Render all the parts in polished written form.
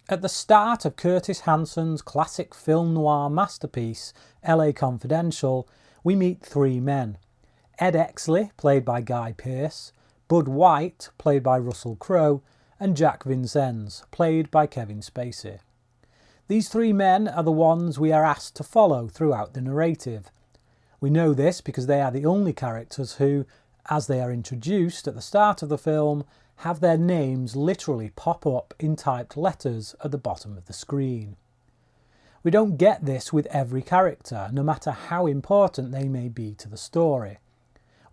At the start of Curtis Hanson's classic film noir masterpiece, LA Confidential, we meet three men. Ed Exley, played by Guy Pearce, Bud White, played by Russell Crowe, and Jack Vincennes, played by Kevin Spacey. These three men are the ones we are asked to follow throughout the narrative. We know this because they are the only characters who, as they are introduced at the start of the film, have their names literally pop up in typed letters at the bottom of the screen. We don't get this with every character, no matter how important they may be to the story.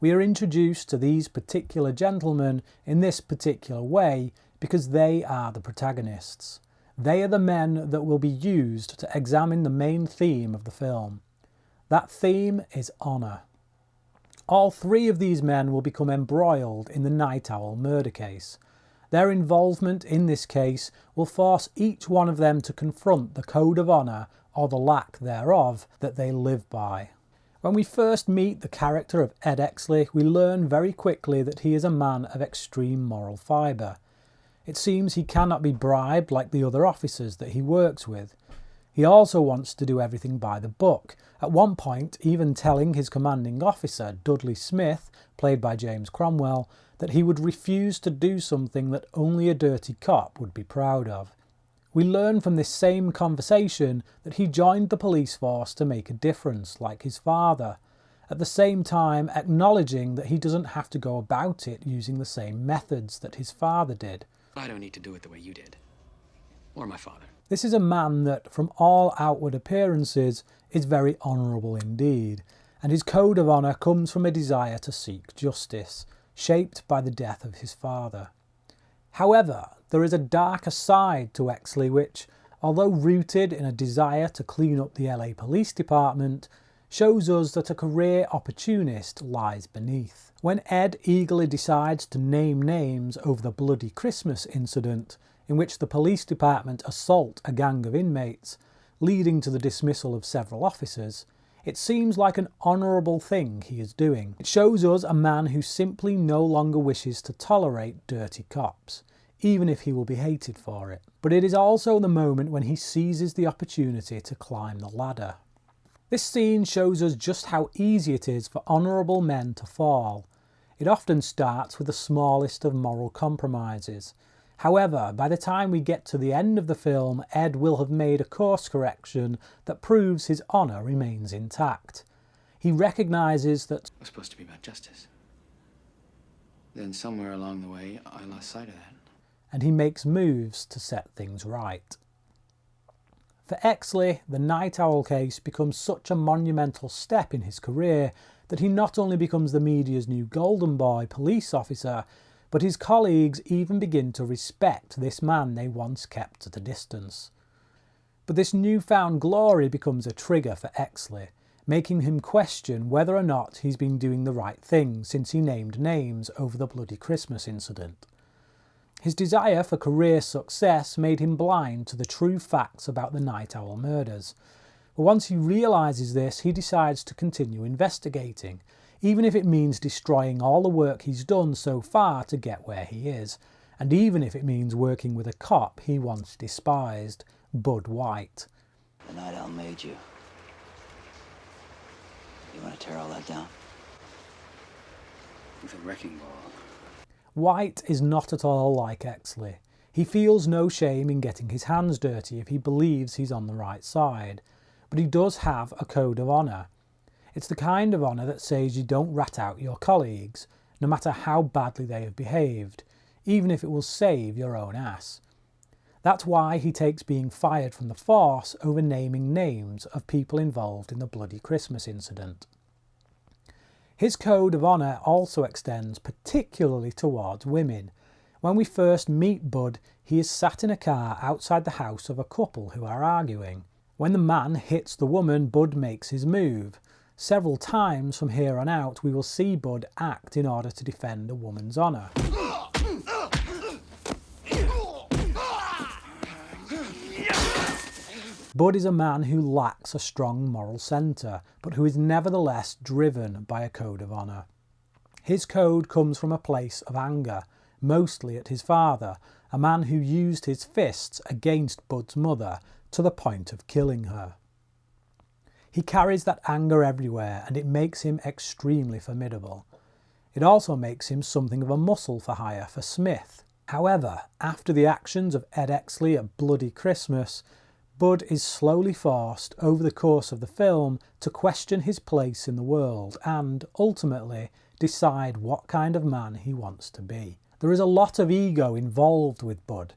We are introduced to these particular gentlemen in this particular way because they are the protagonists. They are the men that will be used to examine the main theme of the film. That theme is honour. All three of these men will become embroiled in the Nite Owl murder case. Their involvement in this case will force each one of them to confront the code of honour, or the lack thereof, that they live by. When we first meet the character of Ed Exley, we learn very quickly that he is a man of extreme moral fibre. It seems he cannot be bribed like the other officers that he works with. He also wants to do everything by the book, at one point even telling his commanding officer, Dudley Smith, played by James Cromwell, that he would refuse to do something that only a dirty cop would be proud of. We learn from this same conversation that he joined the police force to make a difference, like his father, at the same time acknowledging that he doesn't have to go about it using the same methods that his father did. I don't need to do it the way you did, or my father. This is a man that, from all outward appearances, is very honourable indeed, and his code of honour comes from a desire to seek justice, shaped by the death of his father. However, there is a darker side to Exley which, although rooted in a desire to clean up the LA Police Department, shows us that a career opportunist lies beneath. When Ed eagerly decides to name names over the bloody Christmas incident, in which the police department assault a gang of inmates, leading to the dismissal of several officers, it seems like an honourable thing he is doing. It shows us a man who simply no longer wishes to tolerate dirty cops, even if he will be hated for it. But it is also the moment when he seizes the opportunity to climb the ladder. This scene shows us just how easy it is for honourable men to fall. It often starts with the smallest of moral compromises. However, by the time we get to the end of the film, Ed will have made a course correction that proves his honour remains intact. He recognises that It was supposed to be about justice. Then somewhere along the way, I lost sight of that. And he makes moves to set things right. For Exley, the Nite Owl case becomes such a monumental step in his career that he not only becomes the media's new golden boy police officer, but his colleagues even begin to respect this man they once kept at a distance. But this newfound glory becomes a trigger for Exley, making him question whether or not he's been doing the right thing since he named names over the bloody Christmas incident. His desire for career success made him blind to the true facts about the Nite Owl murders. But once he realises this, he decides to continue investigating, even if it means destroying all the work he's done so far to get where he is, and even if it means working with a cop he once despised, Bud White. The Nite Owl made you. You want to tear all that down? With a wrecking ball. White is not at all like Exley. He feels no shame in getting his hands dirty if he believes he's on the right side, but he does have a code of honour. It's the kind of honour that says you don't rat out your colleagues, no matter how badly they have behaved, even if it will save your own ass. That's why he takes being fired from the force over naming names of people involved in the bloody Christmas incident. His code of honour also extends particularly towards women. When we first meet Bud, he is sat in a car outside the house of a couple who are arguing. When the man hits the woman, Bud makes his move. Several times from here on out, we will see Bud act in order to defend a woman's honour. Bud is a man who lacks a strong moral centre, but who is nevertheless driven by a code of honour. His code comes from a place of anger, mostly at his father, a man who used his fists against Bud's mother to the point of killing her. He carries that anger everywhere, and it makes him extremely formidable. It also makes him something of a muscle for hire for Smith. However, after the actions of Ed Exley at Bloody Christmas, Bud is slowly forced over the course of the film to question his place in the world and, ultimately, decide what kind of man he wants to be. There is a lot of ego involved with Bud,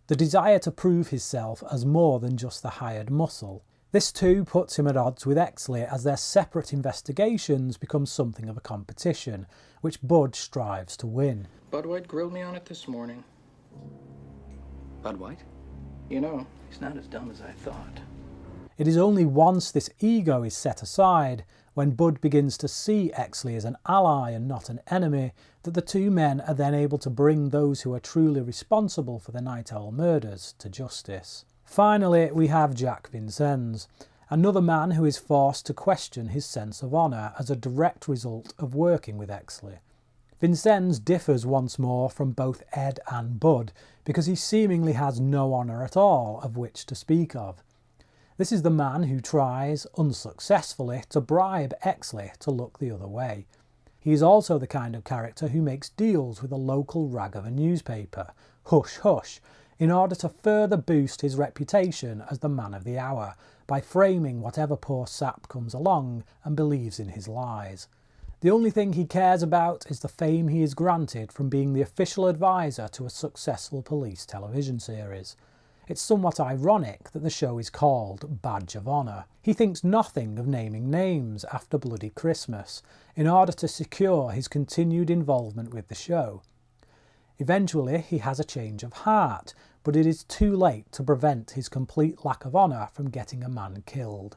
the desire to prove himself as more than just the hired muscle. This too puts him at odds with Exley as their separate investigations become something of a competition, which Bud strives to win. Bud White grilled me on it this morning. Bud White? You know, he's not as dumb as I thought. It is only once this ego is set aside, when Bud begins to see Exley as an ally and not an enemy, that the two men are then able to bring those who are truly responsible for the Nite Owl murders to justice. Finally, we have Jack Vincennes, another man who is forced to question his sense of honour as a direct result of working with Exley. Vincennes differs once more from both Ed and Bud because he seemingly has no honour at all of which to speak of. This is the man who tries, unsuccessfully, to bribe Exley to look the other way. He is also the kind of character who makes deals with a local rag of a newspaper, Hush Hush, in order to further boost his reputation as the man of the hour by framing whatever poor sap comes along and believes in his lies. The only thing he cares about is the fame he is granted from being the official advisor to a successful police television series. It's somewhat ironic that the show is called Badge of Honour. He thinks nothing of naming names after Bloody Christmas in order to secure his continued involvement with the show. Eventually he has a change of heart, but it is too late to prevent his complete lack of honour from getting a man killed.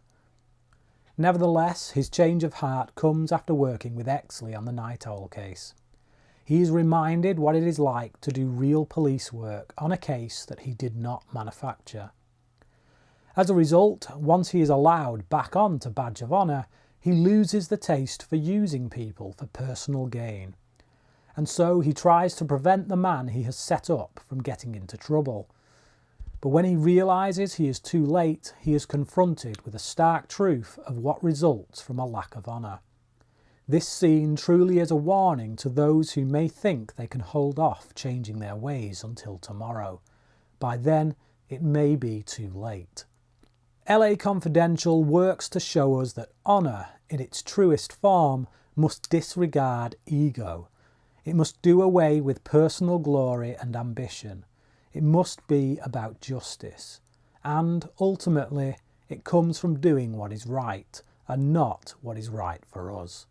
Nevertheless, his change of heart comes after working with Exley on the Nite Owl case. He is reminded what it is like to do real police work on a case that he did not manufacture. As a result, once he is allowed back on to Badge of Honour, he loses the taste for using people for personal gain. And so he tries to prevent the man he has set up from getting into trouble. But when he realises he is too late, he is confronted with a stark truth of what results from a lack of honour. This scene truly is a warning to those who may think they can hold off changing their ways until tomorrow. By then, it may be too late. LA Confidential works to show us that honour, in its truest form, must disregard ego. It must do away with personal glory and ambition. It must be about justice. And, ultimately, it comes from doing what is right, and not what is right for us.